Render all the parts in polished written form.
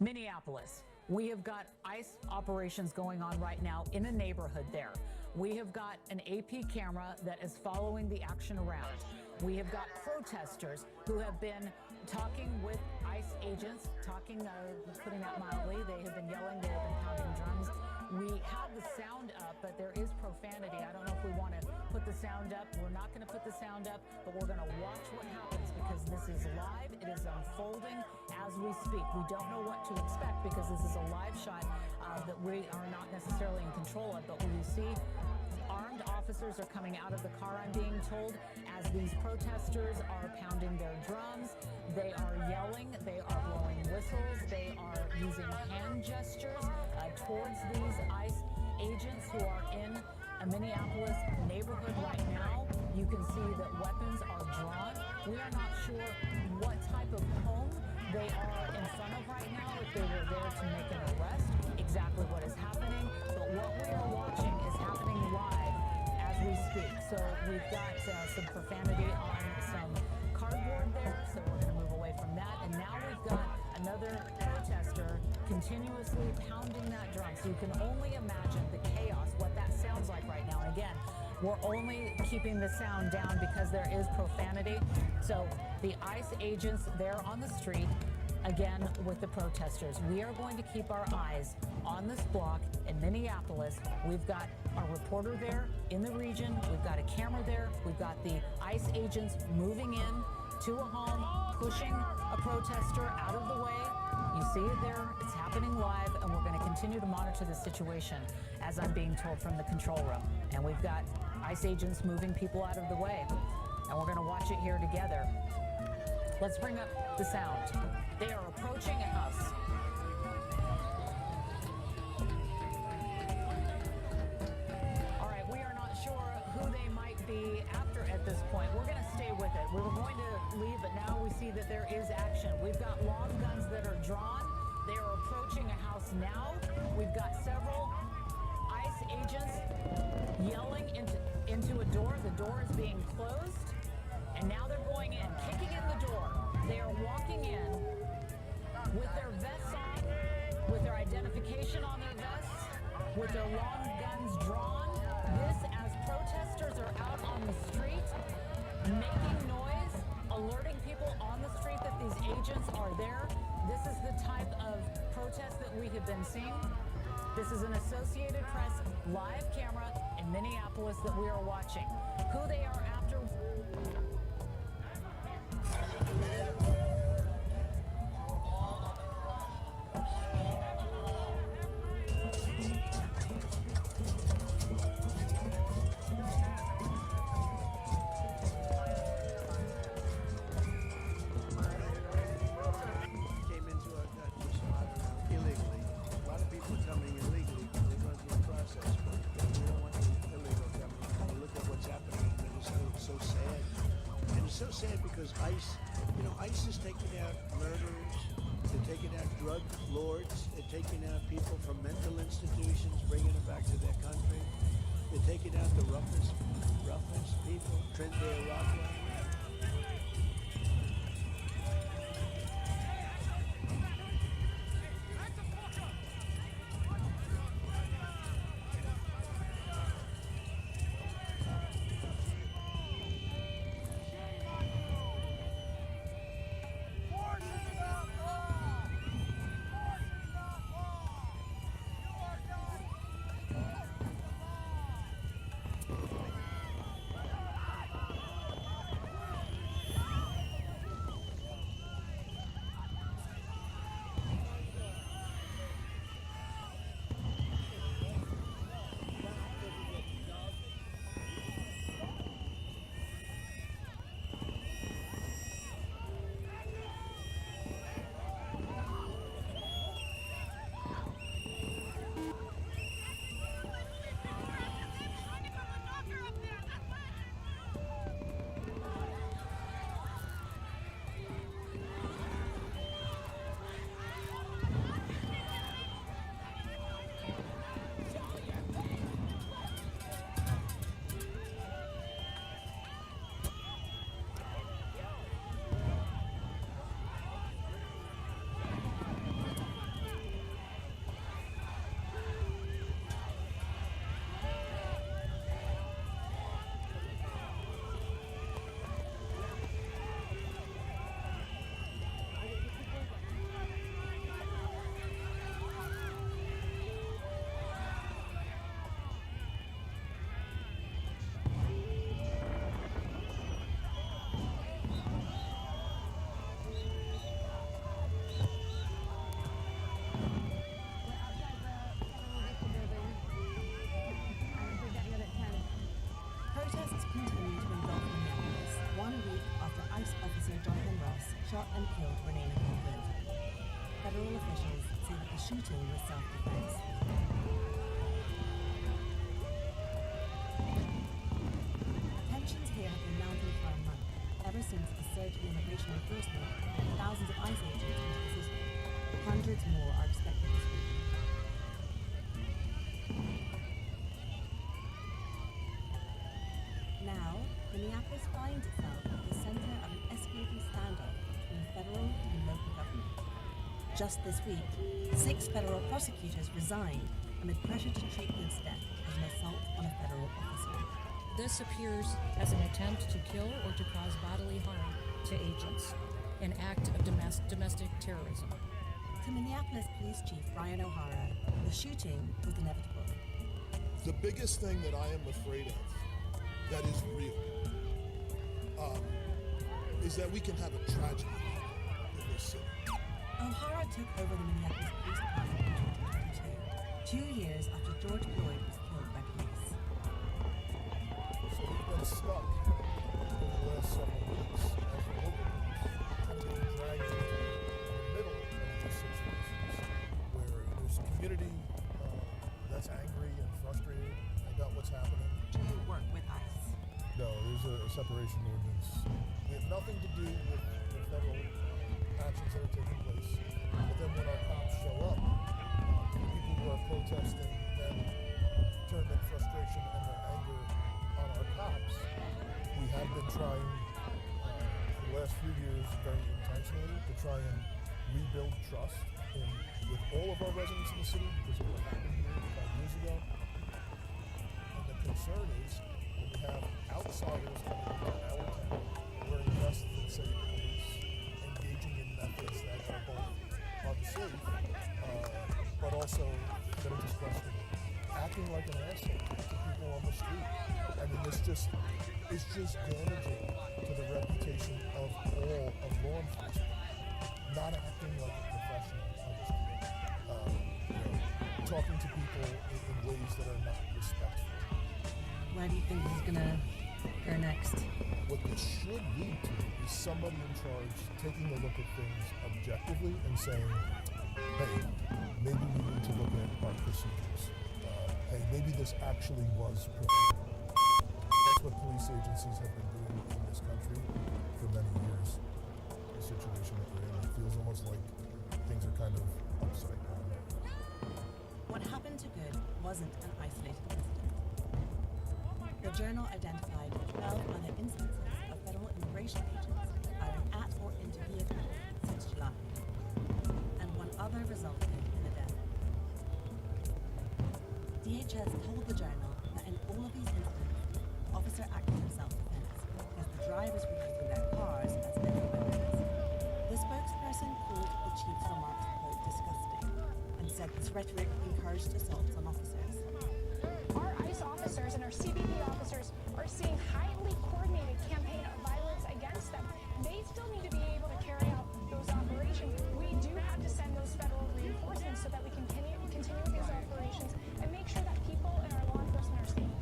Minneapolis. We have got ICE operations going on right now in a neighborhood there. We have got an AP camera that is following the action around. We have got protesters who have been talking with ICE agents, putting that mildly. They have been yelling, they have been pounding drums. We have the sound up, but there is profanity. I don't know if we want to put the sound up. We're not going to put the sound up, but we're going to watch what happens because this is live. It is unfolding as we speak. We don't know what to expect because this is a live shot that we are not necessarily in control of, but when you see armed officers are coming out of the car, I'm being told, as these protesters are pounding their drums, they are yelling, they are blowing whistles, they are using hand gestures towards these ICE agents who are in a Minneapolis neighborhood right now. You can see that weapons are drawn. We are not sure what type of home they are in front of right now, if they were there to make an arrest, exactly what is happening. But what we are watching is happening live as we speak. So we've got some profanity on some cardboard there, so we're going to move away from that. And now we've got another protester continuously pounding that drum. So you can only imagine the chaos, what that sounds like right now. And again, we're only keeping the sound down because there is profanity. So the ICE agents there on the street, again, with the protesters. We are going to keep our eyes on this block in Minneapolis. We've got our reporter there in the region. We've got a camera there. We've got the ICE agents moving in to a home, pushing a protester out of the way. You see it there. It's happening live, and we're going to continue to monitor the situation, as I'm being told from the control room. And we've got ICE agents moving people out of the way, and we're going to watch it here together. Let's bring up the sound. They are approaching a house. All right, we are not sure who they might be after at this point. We're going to stay with it. We were going to leave, but now we see that there is action. We've got long guns that are drawn. They are approaching a house now. We've got several ICE agents yelling into a door. The door is being closed, and now they're going in, kicking in the door. They are walking in with their vests on, with their identification on their vests, with their long guns drawn. This as protesters are out on the street, making noise, alerting people on the street that these agents are there. This is the type of protest that we have been seeing. This is an Associated Press live camera in Minneapolis that we are watching. Who they are after. Because ICE, ICE is taking out murderers, they're taking out drug lords, they're taking out people from mental institutions, bringing them back to their country. They're taking out the roughest people, Trinidad Rockwell. shooting was self-defense. Tensions here have been mounting for a month, ever since a surge in immigration enforcement and thousands of ICE agents into the city. Hundreds more are expected this week. Now, Minneapolis finds itself at the center of an escalating standoff between federal and local government. Just this week, 6 federal prosecutors resigned amid pressure to treat this death as an assault on a federal officer. This appears as an attempt to kill or to cause bodily harm to agents, an act of domestic terrorism. To Minneapolis Police Chief Brian O'Hara, the shooting was inevitable. The biggest thing that I am afraid of, that is real, is that we can have a tragedy in this city. O'Hara took over the Minneapolis Police Department in 2022, 2 years after George Floyd was killed by police. So we've been stuck over the last several weeks as the local police have been dragged into the middle of these situations where there's a community that's angry and frustrated about what's happening. Do you work with ICE? No, there's a separation ordinance. We have nothing to do with the federal actions that are taking place. But then when our cops show up, the people who are protesting then turn their frustration and their anger on our cops. We have been trying for the last few years very intentionally to try and rebuild trust with all of our residents in the city because of what happened here 5 years ago. And the concern is when we have outsiders coming into our town wearing vests that say police, engaging in methods that are both unsafe, but also that are disgusting, acting like an asshole to people on the street. I mean, it's just damaging to the reputation of all of law enforcement. Not acting like a professional on the street, talking to people in ways that are not respectful. Where do you think this is gonna go next? What this should lead to is somebody in charge taking a look at things objectively and saying, hey, maybe we need to look at our procedures. Hey, maybe this actually was preventable. That's what police agencies have been doing in this country for many years. The situation that we're in, it feels almost like things are kind of upside down. What happened to Good wasn't an isolated incident. The journal identified 12 other instances of federal immigration agents firing at or into vehicles since July, and one other resulted in a death. DHS told the journal that in all of these incidents, the officer acted in self-defense because the drivers were using their cars as deadly weapons. The spokesperson called the chief's remarks, quote, disgusting, and said this rhetoric encouraged assaults on officers. Our ICE officers and our CBP officers are seeing highly coordinated campaign of violence against them. They still need to be able to carry out those operations. We do have to send those federal reinforcements so that we can continue these operations and make sure that people and our law enforcement are safe.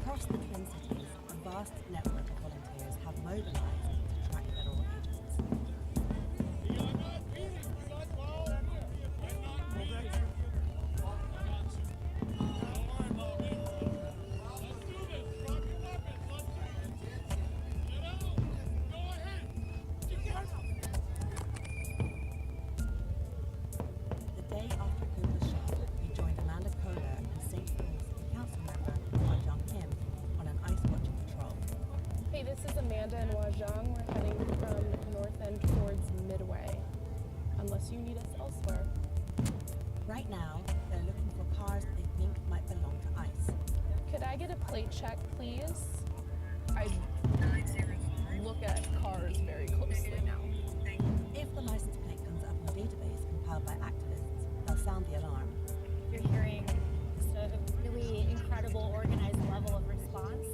Across the Twin Cities, a vast network of volunteers have mobilized to track federal agents. The day after Good was shot, we joined Amanda Kohler and St. Paul City Council member Wajong Kim on an ICE watching patrol. Hey, this is Amanda and Wajong. We're heading from North End towards Midway, unless you need us elsewhere. Right now, they're looking for cars they think might belong to ICE. Could I get a plate check, please? I look at cars very closely now. If the license plate comes up in a database compiled by activists, they'll sound the alarm. You're hearing just a really incredible organized level of response